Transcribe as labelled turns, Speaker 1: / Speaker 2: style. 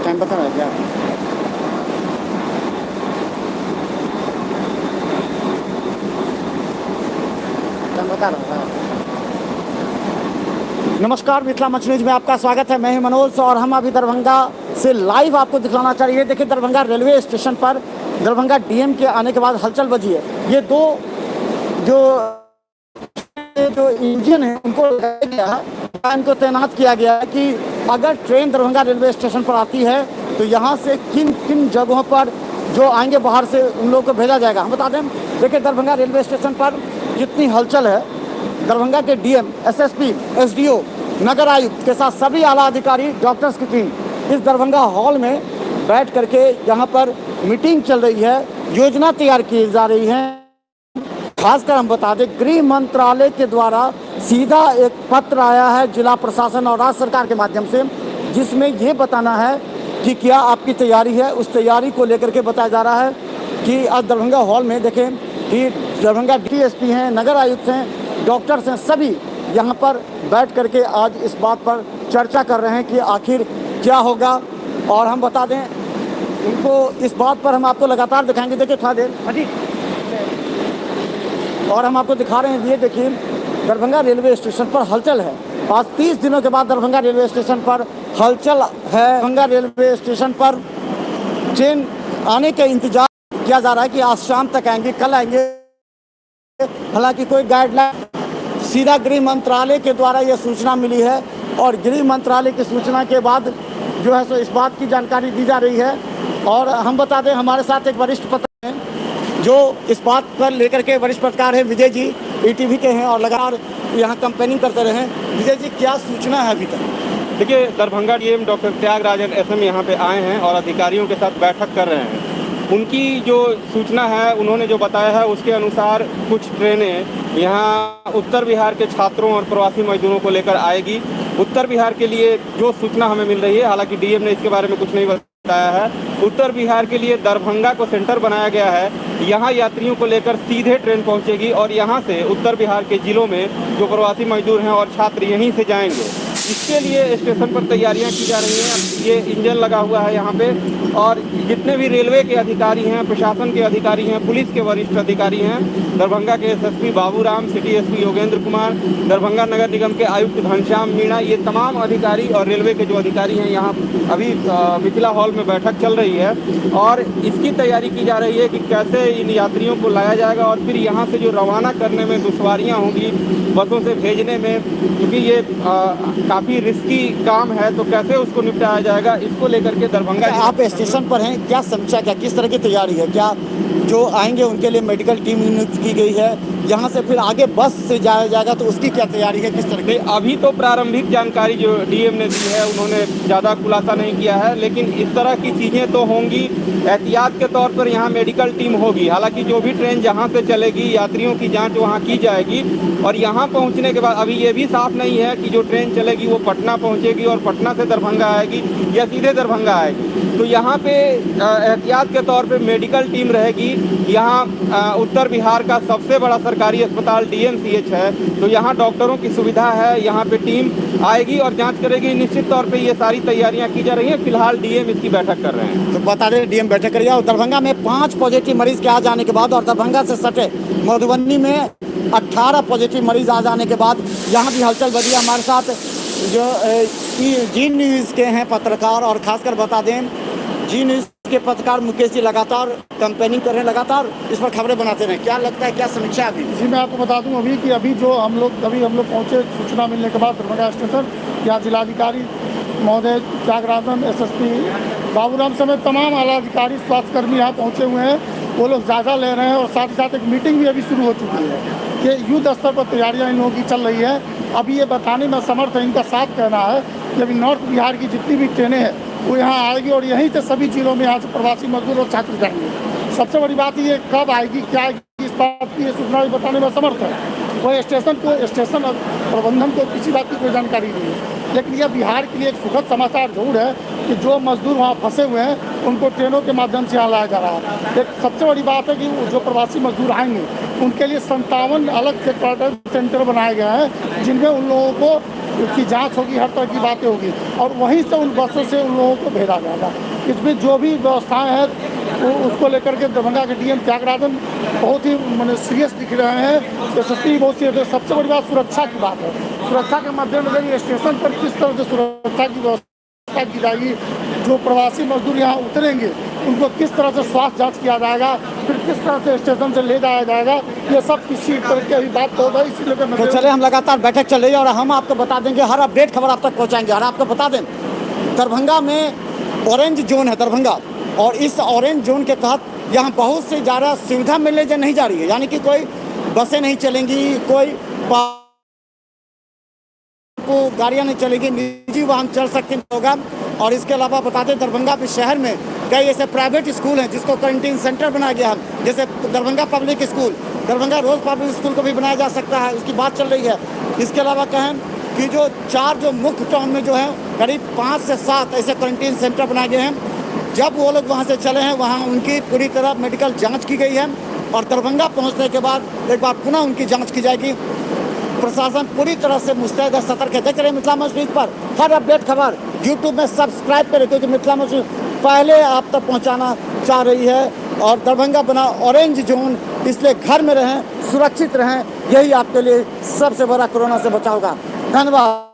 Speaker 1: Time बता रहा है क्या? टाइम बता रहा है। नमस्कार, मिथिला मंच न्यूज में आपका स्वागत है। मैं हूं मनोज और हम अभी दरभंगा से लाइव आपको दिखाना चाह रहे हैं। देखिए, दरभंगा रेलवे स्टेशन पर दरभंगा डीएम के आने के बाद हलचल बजी है। ये दो जो इंजन है उनको लगाया गया है, इनको तैनात किया गया है कि अगर ट्रेन दरभंगा रेलवे स्टेशन पर आती है तो यहाँ से किन किन जगहों पर जो आएंगे बाहर से उन लोगों को भेजा जाएगा। हम बता दें, देखिए दरभंगा रेलवे स्टेशन पर जितनी हलचल है, दरभंगा के डीएम, एसएसपी, एसडीओ, नगर आयुक्त के साथ सभी आला अधिकारी, डॉक्टर्स की टीम इस दरभंगा हॉल में बैठ करके यहाँ पर मीटिंग चल रही है, योजना तैयार की जा रही है। खासकर हम बता दें, गृह मंत्रालय के द्वारा सीधा एक पत्र आया है जिला प्रशासन और राज्य सरकार के माध्यम से, जिसमें ये बताना है कि क्या आपकी तैयारी है। उस तैयारी को लेकर के बताया जा रहा है कि आज दरभंगा हॉल में देखें कि दरभंगा डीएसपी हैं, नगर आयुक्त हैं, डॉक्टर्स हैं, सभी यहाँ पर बैठ करके आज इस बात पर चर्चा कर रहे हैं कि आखिर क्या होगा। और हम बता दें उनको, इस बात पर हम आपको लगातार दिखाएंगे। देखिए थोड़ा देर अजी, और हम आपको दिखा रहे हैं, ये देखिए दरभंगा रेलवे स्टेशन पर हलचल है। आज 30 दिनों के बाद दरभंगा रेलवे स्टेशन पर हलचल है। दरभंगा रेलवे स्टेशन पर ट्रेन आने का इंतजार किया जा रहा है कि आज शाम तक आएंगे, कल आएंगे। हालांकि कोई गाइडलाइन सीधा गृह मंत्रालय के द्वारा यह सूचना मिली है और गृह मंत्रालय की सूचना के बाद जो है सो इस बात की जानकारी दी जा रही है। और हम बता दें, हमारे साथ एक वरिष्ठ पत्रकार हैं जो इस बात पर लेकर के, वरिष्ठ पत्रकार हैं विजय जी, ईटीवी के हैं और लगातार यहाँ कंपेनिंग करते रहे हैं। विजय जी, क्या सूचना है अभी तक?
Speaker 2: देखिए, Darbhanga DM doctor Tyagarajan SM यहाँ पे आए हैं और अधिकारियों के साथ बैठक कर रहे हैं। उनकी जो सूचना है, उन्होंने जो बताया है उसके अनुसार कुछ ट्रेनें यहाँ उत्तर बिहार के छात्रों और प्रवासी मजदूरों को लेकर आएगी। उत्तर बिहार के लिए जो सूचना हमें मिल रही है, हालांकि डीएम ने इसके बारे में कुछ नहीं बताया है, उत्तर बिहार के लिए दरभंगा को सेंटर बनाया गया है। यहाँ यात्रियों को लेकर सीधे ट्रेन पहुँचेगी और यहाँ से उत्तर बिहार के जिलों में जो प्रवासी मजदूर हैं और छात्र यहीं से जाएंगे। इसके लिए स्टेशन पर तैयारियां की जा रही हैं। ये इंजन लगा हुआ है यहाँ पे और जितने भी रेलवे के अधिकारी हैं, प्रशासन के अधिकारी हैं, पुलिस के वरिष्ठ अधिकारी हैं, दरभंगा के SSP Baburam, city SP Yogendra Kumar, Darbhanga नगर निगम के आयुक्त घनश्याम मीणा, ये तमाम अधिकारी और रेलवे के जो अधिकारी हैं यहाँ अभी मिथिला हॉल में बैठक चल रही है और इसकी तैयारी की जा रही है कि कैसे इन यात्रियों को लाया जाएगा और फिर यहाँ से जो रवाना करने में दुश्वारियाँ होंगी, बसों से भेजने में, क्योंकि ये काफ़ी रिस्की काम है, तो कैसे उसको निपटाया जाएगा, इसको लेकर के दरभंगा।
Speaker 1: आप स्टेशन पर हैं, क्या समीक्षा, क्या किस तरह की तैयारी है? क्या जो आएंगे उनके लिए मेडिकल टीम नियुक्त की गई है? यहाँ से फिर आगे बस से जाया जाएगा तो उसकी क्या तैयारी है, किस तरह की?
Speaker 2: अभी तो प्रारंभिक जानकारी जो डीएम ने दी है, उन्होंने ज़्यादा खुलासा नहीं किया है, लेकिन इस तरह की चीज़ें तो होंगी। एहतियात के तौर पर यहाँ मेडिकल टीम होगी। हालांकि जो भी ट्रेन जहाँ से चलेगी, यात्रियों की जाँच वहाँ की जाएगी और यहाँ पहुँचने के बाद अभी ये भी साफ नहीं है कि जो ट्रेन चलेगी वो पटना पहुँचेगी और पटना से दरभंगा आएगी या सीधे दरभंगा आएगी। तो यहाँ पे एहतियात के तौर पे मेडिकल टीम रहेगी। यहाँ उत्तर बिहार का सबसे बड़ा सरकारी अस्पताल डीएमसीएच है, तो यहाँ डॉक्टरों की सुविधा है। यहाँ पे टीम आएगी और जांच करेगी। निश्चित तौर पे ये सारी तैयारियां की जा रही हैं। फिलहाल डीएम इसकी बैठक कर रहे हैं।
Speaker 1: तो बता दें, डीएम बैठक करिए। और दरभंगा में 5 पॉजिटिव मरीज के आ जाने के बाद और दरभंगा से सटे मधुबनी में 18 पॉजिटिव मरीज आ जाने के बाद यहाँ भी हलचल बजी। हमारे साथ जो जी न्यूज़ के हैं पत्रकार, और खासकर बता दें जी न्यूज़ के पत्रकार मुकेश जी लगातार कंपेनिंग कर रहे हैं, लगातार इस पर खबरें बनाते रहे। क्या लगता है, क्या समीक्षा अभी?
Speaker 3: जी, मैं आपको बता दूं अभी कि अभी हम लोग पहुंचे सूचना मिलने के बाद दरभंगा स्टेशन, यहाँ जिलाधिकारी महोदय त्यागराजन, एसएसपी बाबूराम समेत तमाम आला अधिकारी, स्वास्थ्यकर्मी यहाँ पहुँचे हुए हैं। वो लोग जायजा ले रहे हैं और साथ ही साथ एक मीटिंग भी अभी शुरू हो चुकी है कि युद्ध स्तर पर तैयारियाँ इन लोगों की चल रही है। अभी ये बताने में समर्थ है, इनका साफ कहना है कि अभी नॉर्थ बिहार की जितनी भी ट्रेनें हैं वो यहाँ आएगी और यहीं से सभी जिलों में यहाँ से प्रवासी मजदूर और छात्र जाएंगे। सबसे बड़ी बात ये कब आएगी, क्या आएगी, इस बात की सूचना बताने में समर्थ है। वह स्टेशन प्रबंधन को किसी बात की कोई जानकारी नहीं है। लेकिन यह बिहार के लिए एक सुखद समाचार जरूर है कि जो मजदूर वहाँ फंसे हुए हैं उनको ट्रेनों के माध्यम से यहाँ लाया जा रहा है। एक सबसे बड़ी बात है कि जो प्रवासी मजदूर आएंगे उनके लिए 57 अलग से क्वारंटाइन सेंटर बनाए गए हैं, जिनमें उन लोगों को उसकी जांच होगी, हर तरह की बातें होगी और वहीं से उन बसों से उन लोगों को भेजा जाएगा। इसमें जो भी व्यवस्थाएं हैं उसको लेकर के दरभंगा के डीएम त्यागराजन बहुत ही मैंने सीरियस दिख रहे हैं, एसएसपी बहुत सीरियस है। सबसे बड़ी बात सुरक्षा की बात है। सुरक्षा के मद्देनजर ये स्टेशन पर किस तरह से सुरक्षा की व्यवस्था की जाएगी, जो प्रवासी मजदूर यहाँ उतरेंगे उनको किस तरह से स्वास्थ्य जांच किया जाएगा, फिर किस तरह से स्टेशन से ले जाया जाएगा, ये सब किसी तरह की अभी बात होगा। इसीलिए
Speaker 1: तो चले, हम लगातार बैठक चल रही है और हम आपको बता देंगे, हर अपडेट खबर आप तक पहुंचाएंगे। और आपको बता दें, दरभंगा में ऑरेंज जोन है दरभंगा, और इस ऑरेंज जोन के तहत यहाँ बहुत से ज़्यादा सुविधा मिलने जो नहीं जा रही है, यानी कि कोई बसें नहीं चलेंगी, कोई गाड़ियाँ नहीं चलेगी, निजी वाहन चल सकते होगा। और इसके अलावा बता दें, दरभंगा के शहर में कई ऐसे प्राइवेट स्कूल हैं जिसको क्वारंटीन सेंटर बनाया गया है, जैसे दरभंगा पब्लिक स्कूल, दरभंगा रोज़ पब्लिक स्कूल को भी बनाया जा सकता है, उसकी बात चल रही है। इसके अलावा कहें कि जो 4 मुख्य टाउन में जो है करीब 5 से 7 ऐसे क्वारंटीन सेंटर बनाए गए हैं। जब वो लोग वहाँ से चले हैं, वहाँ उनकी पूरी तरह मेडिकल जाँच की गई है और दरभंगा पहुँचने के बाद एक बार पुनः उनकी जाँच की जाएगी। प्रशासन पूरी तरह से मुस्तैद और सतर्क है। देख रहे हैं मिथिला मौज न्यूज़ पर हर अपडेट खबर यूट्यूब में सब्सक्राइब करें, क्योंकि मिथिला मौज पहले आप तक पहुंचाना चाह रही है। और दरभंगा बना ऑरेंज जोन, इसलिए घर में रहें, सुरक्षित रहें, यही आपके लिए सबसे बड़ा कोरोना से बचाव का। धन्यवाद।